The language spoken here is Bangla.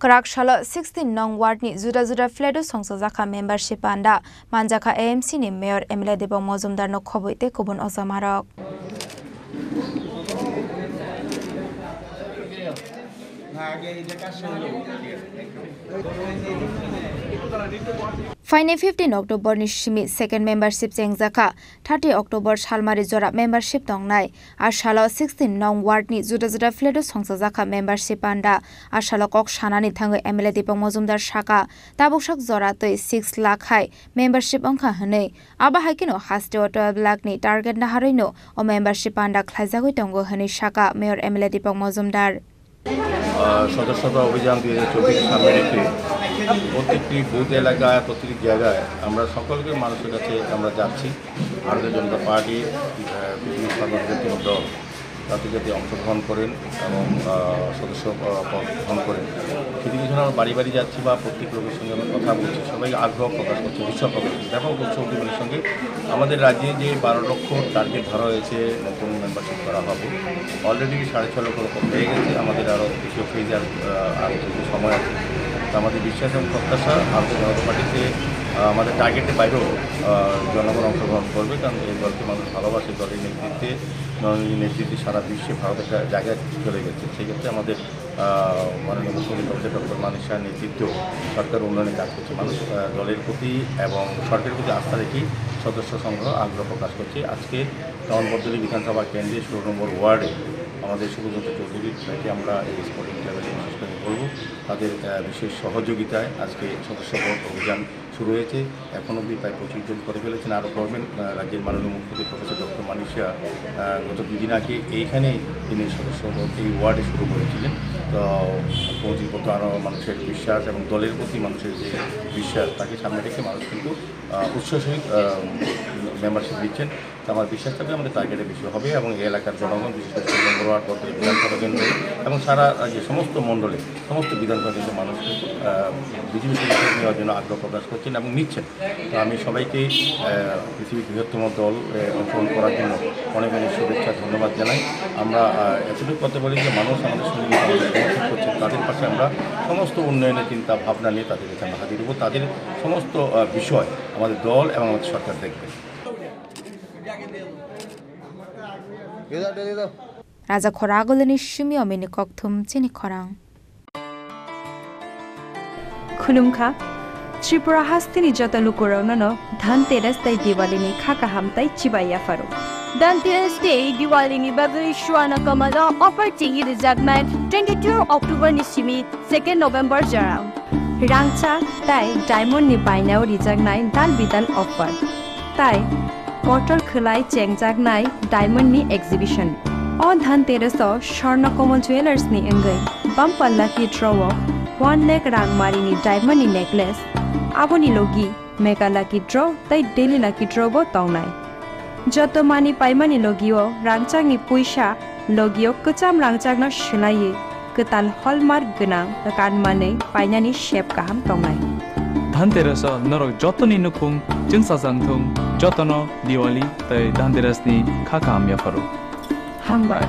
Kraksalo 16 No Wardni juda flat Songsajakha membership Panda Manjakha AMC ni mayor MLA Debong Mozumdar no khoboite kubun ozamarok. Fine 15 October ni shimi second membership Songsajakha 30 October Shalmari Jora membership tongnai Ashalo 16 No Wardni juda flat Songsajakha membership Panda Ashalo kok shanani thango MLA Debong Mozumdar shaka tabukshak jora toi 6 lakh hai membership ongkha hne aba haikino haste 12 lakh ni target na haroino o membership Panda khlaijagoi tongo hne shaka mayor MLA Debong Mozumdar সদস্যতা অভিযান 2024 সামনে রেখে প্রত্যেকটি বুথ এলাকায় প্রত্যেকটি জায়গায় আমরা সকলকে মানুষের কাছে আমরা যাচ্ছি ভারতীয় জনতা পার্টি বিভিন্ন সর্বভারতীয় দল তাতে যাতে অংশগ্রহণ করেন এবং সদস্য গ্রহণ করেন সেদিকে যখন আমরা বাড়ি বাড়ি যাচ্ছি বা প্রত্যেক লোকের সঙ্গে আমরা কথা বলছি সবাই আগ্রহ প্রকাশ করছে উৎসাহ প্রকাশ করছে ব্যাপক উৎসাহ উদ্দীপনার সঙ্গে আমাদের রাজ্যে যে 12 লক্ষ টার্গেট ধরা হয়েছে নতুন মেম্বারশিপ করা হবে অলরেডি 6.5 লক্ষ হয়ে গেছে আমাদের আরও দ্বিতীয় ফেজে আরও কিছু সময় আছে তো আমাদের বিশ্বাস এবং প্রত্যাশা ভারতীয় জনতা পার্টিতে আমাদের টার্গেটের বাইরেও জনগণ অংশগ্রহণ করবে কারণ এই দলকে মানুষ ভালোবাসে দলের নেতৃত্বে সারা বিশ্বে ভারত একটা জায়গায় চলে গেছে সেক্ষেত্রে আমাদের মাননীয় মুখ্যমন্ত্রী ডক্টর মানিক শাহের নেতৃত্বেও সরকার উন্নয়নে কাজ করছে মানুষ দলের প্রতি এবং সরকারের প্রতি আস্থা রেখেই সদস্য সংগ্রহ আগ্রহ প্রকাশ করছে আজকে টাউনবর্দলী বিধানসভা কেন্দ্রে 16 নম্বর ওয়ার্ডে আমাদের শুভযন্ত্র চৌধুরী তাকে আমরা এই স্পোর্টিং ক্লাবে বিশেষ করে বলব তাদের বিশেষ সহযোগিতায় আজকে সদস্য অভিযান শুরু হয়েছে এখন অবধি প্রায় 25 জন করে ফেলেছেন আরও করবেন রাজ্যের মাননীয় মুখ্যমন্ত্রী প্রফেসর ডক্টর মানিক শাহ গত 2 দিন আগে এইখানে তিনি সদস্য এই ওয়ার্ডে শুরু করেছিলেন তো মুখ্যমন্ত্রীর প্রতি আরও মানুষের বিশ্বাস এবং দলের প্রতি মানুষের যে বিশ্বাস তাকে সামনে রেখে মানুষ কিন্তু উৎসাহী মেম্বারশিপ দিচ্ছেন তো আমার বিশ্বাস থাকবে আমাদের টার্গেটের বেশি হবে এবং এই এলাকার জনগণ বিশেষ করে নম্বর ওয়ার্ড পর্যায়ে বিধানসভা কেন্দ্রে এবং সারা যে সমস্ত মণ্ডলে সমস্ত বিধানসভা কেন্দ্রের মানুষ কিন্তু বিজেপি সদস্য নেওয়ার জন্য আগ্রহ প্রকাশ করছেন এবং নিচ্ছেন তো আমি সবাইকে পৃথিবীর বৃহত্তম দল অংশগ্রহণ করার জন্য অনেক অনেক শুভেচ্ছা ধন্যবাদ জানাই আমরা এতটুকু করতে পারি যে মানুষ আমাদের সঙ্গে সমর্থন করছেন তাদের পাশে আমরা সমস্ত উন্নয়নের চিন্তা ভাবনা নিয়ে তাদের কাছে আমরা হাজির হব তাদের সমস্ত বিষয় আমাদের দল এবং আমাদের সরকার দেখবে Raja Khoragoleni shimi omini kokthum Chini Khorang Khulumkha Tripura hastini jota lukurona no Dhanteras tai Diwali ni khaka hamtai chibaya faru Dhanteras day Diwali ni bagari shuana kamala opportunity rejagnai 22 October ni shimi 2nd November jarang Rangcha tai diamond ni bainao rejagnai dan bidan offer tai Portal khulai chengjagnai diamond ni exhibition On Dhanteras Sharna Komal Jewelers ni engai Bumper lucky draw 1 lakh rangmari ni diamond ni necklace Aboni logi mega lucky draw tai daily lucky draw bo tongnai Joto mani paimani logio rangchang ni puisa logio kecham rangchang na shilai ketal hallmark gnang kan mane painani shape kaham tongnai Dhanteras norok jotoni nukung jingsa jangthung jotono Diwali tai Dhanteras ni khaka amya faru Hambar